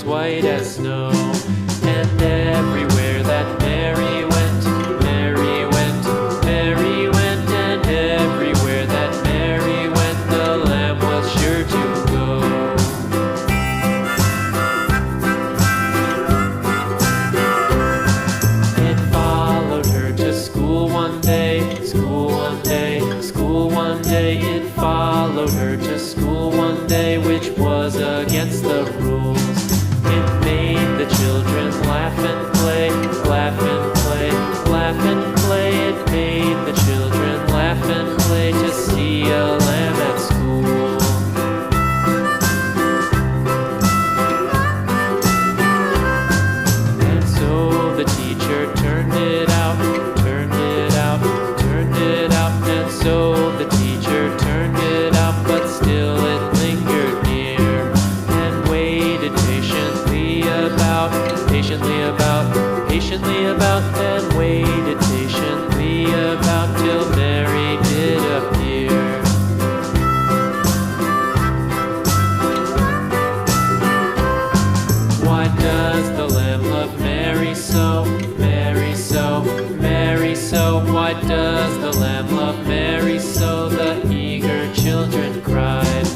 white as snow. And everywhere that Mary went, Mary went, Mary went, and everywhere that Mary went, the lamb was sure to go. It followed her to school one day, school one day, school one day. It followed her to school one day, which was against the rules. It made the children laugh and play, laugh and play, laugh and play. It made the children laugh and play to see a lamb at school. And so the teacher turned it out, turned it out, turned it out. And so the teacher turned it out, but still it lingered near and waited patiently about, patiently about, patiently about, and waited patiently about till Mary did appear. Why does the lamb love Mary so, Mary so, Mary so? Why does the lamb love Mary so? The eager children cried.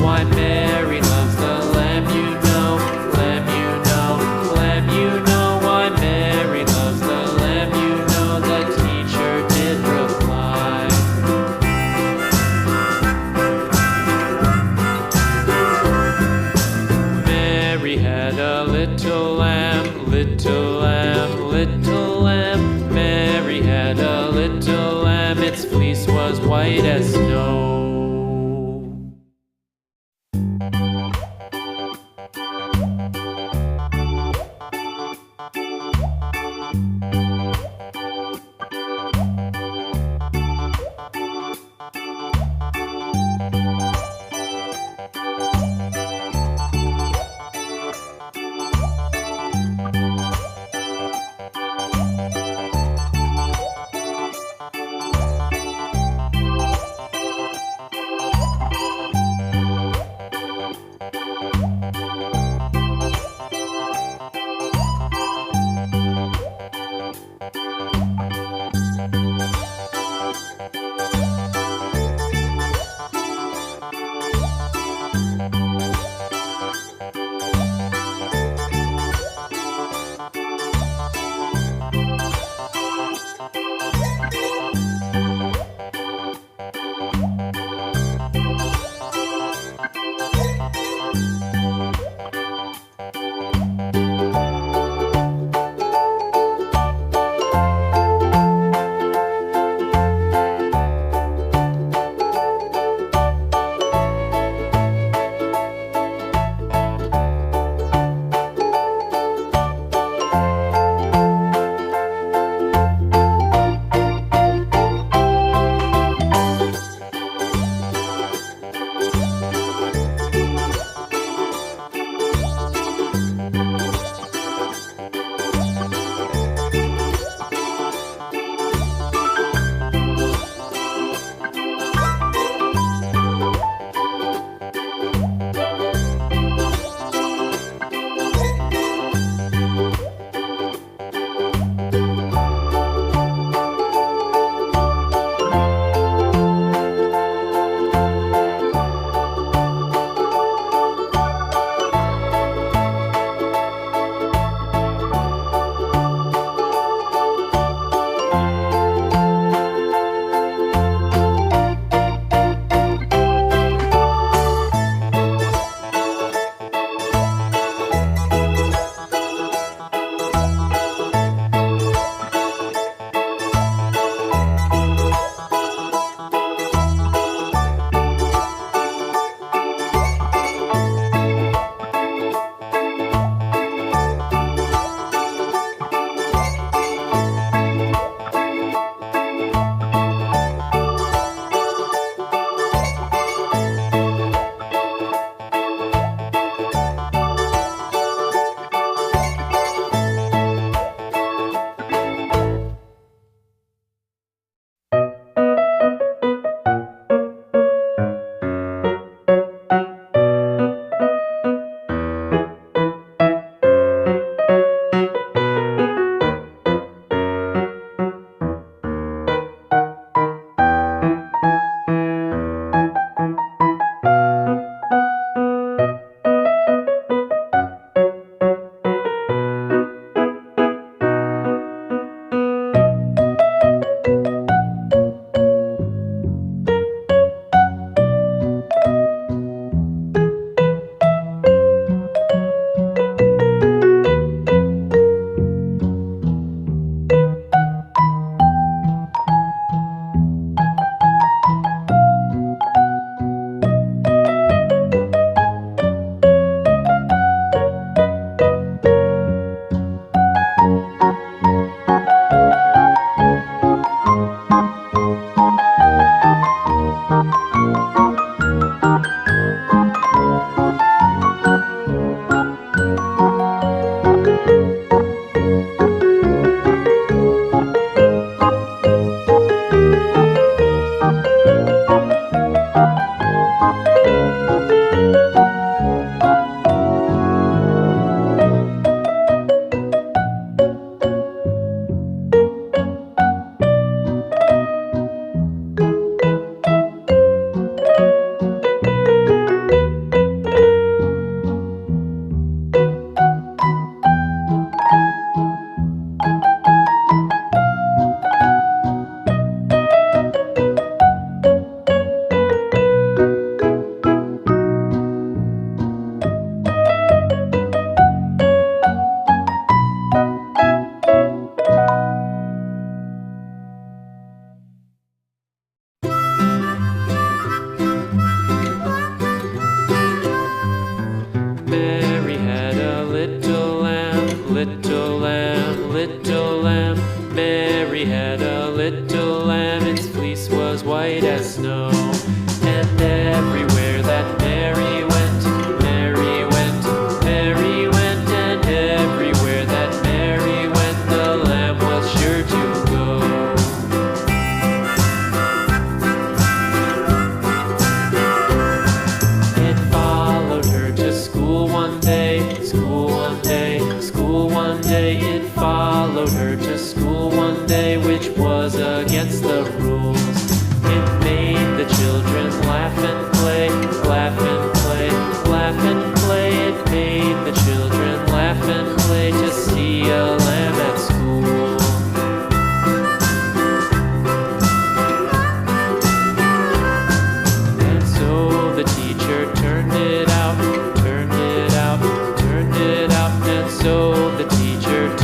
Why Mary loves the lamb, you know, lamb, you know, lamb, you know. Why Mary loves the lamb, you know, the teacher did reply. Mary had a little lamb, little lamb, little lamb. Mary had a little lamb, its fleece was white as snow.